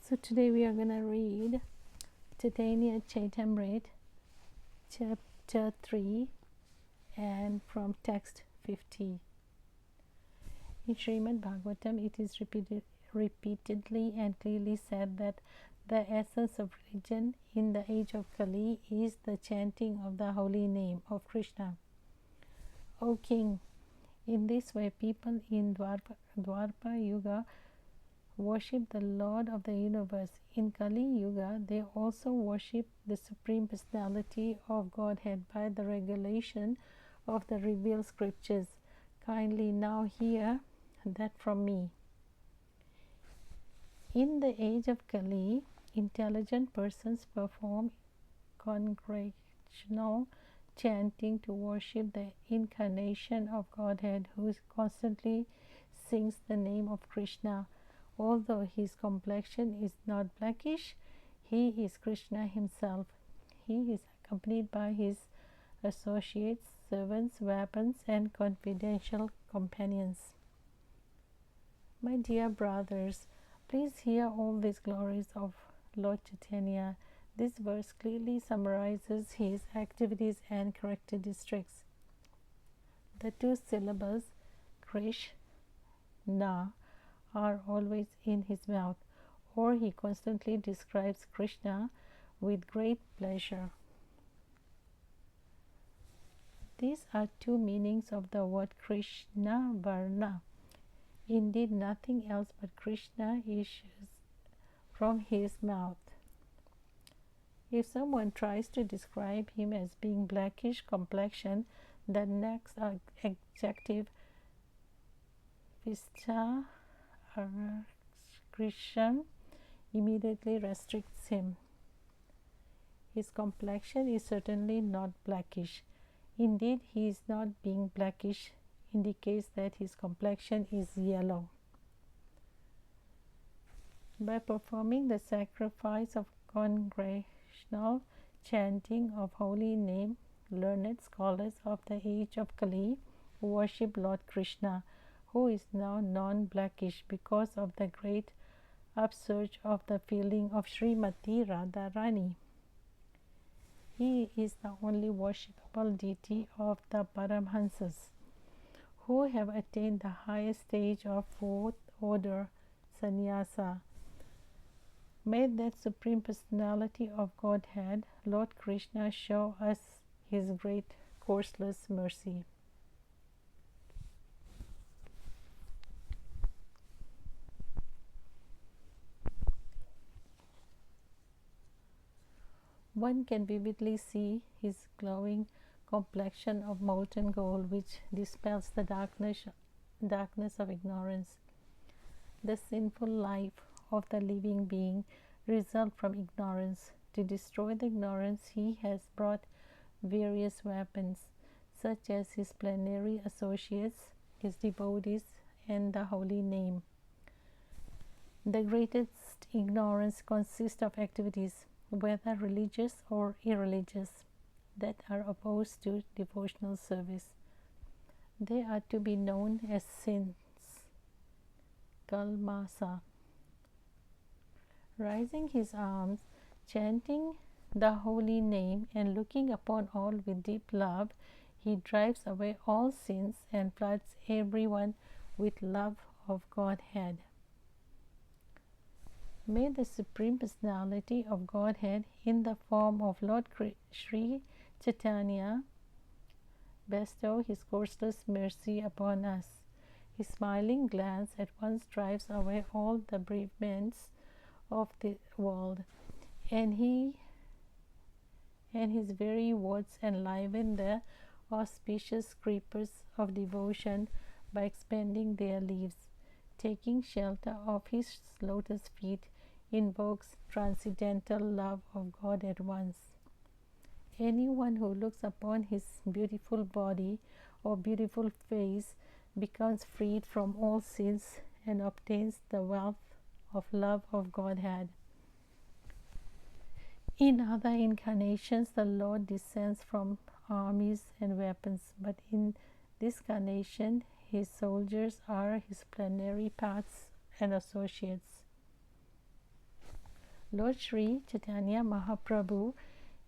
So today we are going to read Caitanya-caritamrta chapter 3 and from text 50. In Srimad Bhagavatam it is repeatedly and clearly said that the essence of religion in the age of Kali is the chanting of the holy name of Krishna. O King, in this way people in Dwapara Yuga worship the Lord of the universe. In Kali Yuga, they also worship the Supreme Personality of Godhead by the regulation of the revealed scriptures. Kindly now hear that from me. In the age of Kali, intelligent persons perform congregational chanting to worship the incarnation of Godhead, who constantly sings the name of Krishna. Although his complexion is not blackish, he is Krishna himself. He is accompanied by his associates, servants, weapons, and confidential companions. My dear brothers, please hear all these glories of Lord Chaitanya. This verse clearly summarizes his activities and characteristics. The two syllables Krishna are always in his mouth, or he constantly describes Krishna with great pleasure. These are two meanings of the word Krishna Varna. Indeed, nothing else but Krishna issues from his mouth. If someone tries to describe him as being blackish complexion, the next adjective Vista Krishna immediately restricts him. His complexion is certainly not blackish. Indeed, he is not being blackish indicates that his complexion is yellow. By performing the sacrifice of congregational chanting of holy name, learned scholars of the age of Kali worship Lord Krishna, who is now non-blackish because of the great upsurge of the feeling of Srimati Radharani. He is the only worshipable deity of the Paramhansas, who have attained the highest stage of fourth order sannyasa. May that Supreme Personality of Godhead, Lord Krishna, show us his great courseless mercy. One can vividly see his glowing complexion of molten gold, which dispels the darkness of ignorance. The sinful life of the living being results from ignorance. To destroy the ignorance, he has brought various weapons, such as his plenary associates, his devotees, and the holy name. The greatest ignorance consists of activities, whether religious or irreligious, that are opposed to devotional service. They are to be known as sins, kalmasa. Raising his arms, chanting the holy name, and looking upon all with deep love, he drives away all sins and floods everyone with love of Godhead. May the Supreme Personality of Godhead, in the form of Lord Sri Chaitanya, bestow his courseless mercy upon us. His smiling glance at once drives away all the bereavements of the world, and his very words enliven the auspicious creepers of devotion by expanding their leaves. Taking shelter of his lotus feet invokes transcendental love of God at once. Anyone who looks upon his beautiful body or beautiful face becomes freed from all sins and obtains the wealth of love of Godhead. In other incarnations, the Lord descends from armies and weapons, but in this incarnation, his soldiers are his plenary paths and associates. Lord Sri Chaitanya Mahaprabhu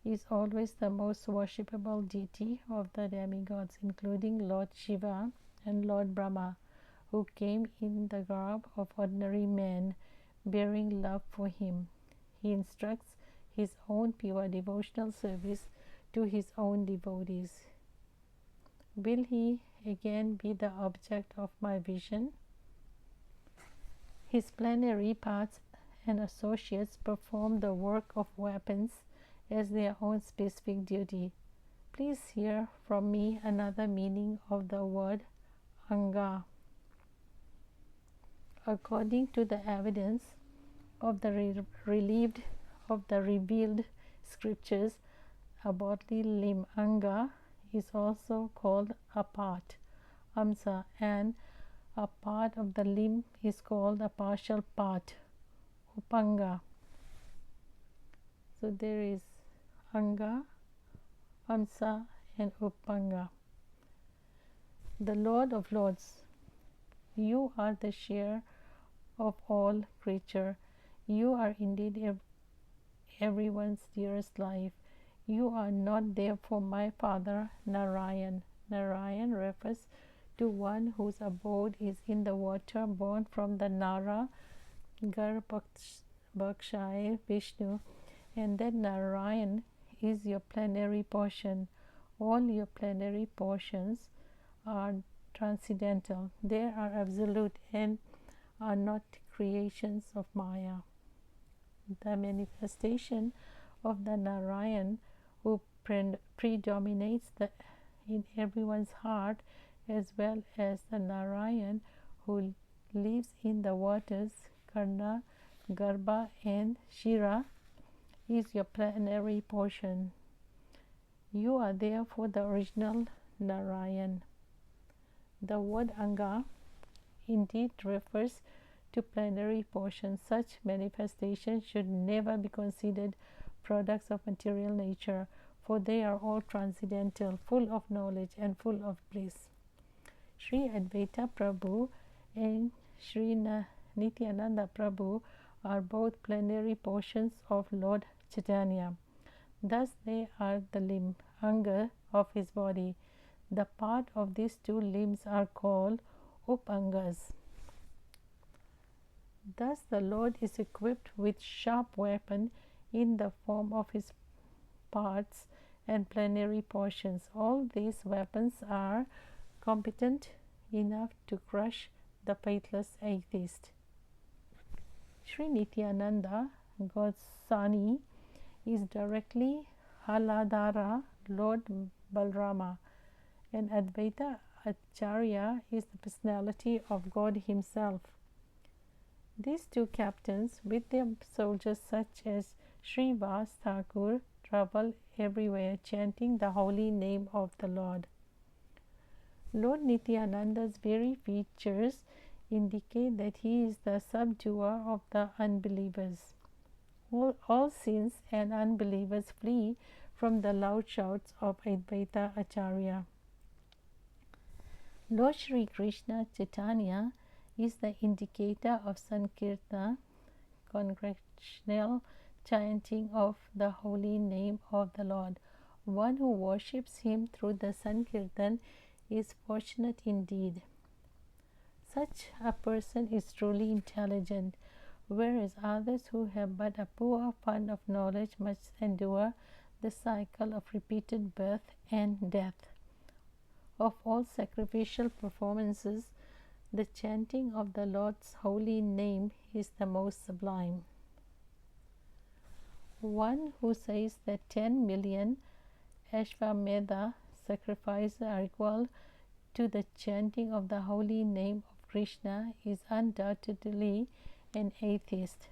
is always the most worshipable deity of the demigods, including Lord Shiva and Lord Brahma, who came in the garb of ordinary men, bearing love for him. He instructs his own pure devotional service to his own devotees. Will he again be the object of my vision? His plenary parts and associates perform the work of weapons as their own specific duty. Please hear from me another meaning of the word anga. According to the evidence of the revealed scriptures, a bodily limb anga is also called a part, amsa, and a part of the limb is called a partial part, upanga. So there is anga, amsa, and upanga. The Lord of Lords, you are the share of all creature. You are indeed everyone's dearest life. You are not therefore my father Narayan. Narayan refers to one whose abode is in the water, born from the Nara Garbhakshaya Vishnu, and that Narayan is your plenary portion. All your plenary portions are transcendental. They are absolute and are not creations of Maya. The manifestation of the Narayan who predominates in everyone's heart, as well as the Narayan who lives in the waters, Karna, Garbha, and Shira, is your plenary portion. You are therefore the original Narayan. The word anga indeed refers to plenary portions. Such manifestations should never be considered products of material nature, for they are all transcendental, full of knowledge and full of bliss. Sri Advaita Prabhu and Sri Nityananda Prabhu are both plenary portions of Lord Chaitanya. Thus they are the limb, anga, of his body. The part of these two limbs are called upangas. Thus the Lord is equipped with sharp weapon in the form of his parts and plenary portions. All these weapons are competent enough to crush the faithless atheist. Sri Nityananda Goswami is directly Haladhara, Lord Balrama, and Advaita Acharya is the personality of God himself. These two captains, with their soldiers such as Sri Vas Thakur, travel everywhere chanting the holy name of the Lord. Lord Nityananda's very features indicate that he is the subduer of the unbelievers. All sins and unbelievers flee from the loud shouts of Advaita Acharya. Lord Sri Krishna Chaitanya is the indicator of Sankirtan, congregational chanting of the holy name of the Lord. One who worships him through the Sankirtan is fortunate indeed. Such a person is truly intelligent, whereas others who have but a poor fund of knowledge must endure the cycle of repeated birth and death. Of all sacrificial performances, the chanting of the Lord's holy name is the most sublime. One who says that 10 million Ashvamedha sacrifices are equal to the chanting of the holy name of Krishna is undoubtedly an atheist.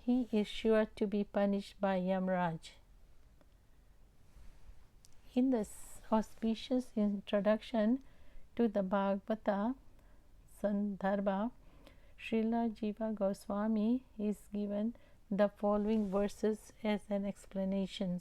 He is sure to be punished by Yamraj. In the auspicious introduction to the Bhagavata Sandarbha, Srila Jiva Goswami is given the following verses as an explanation.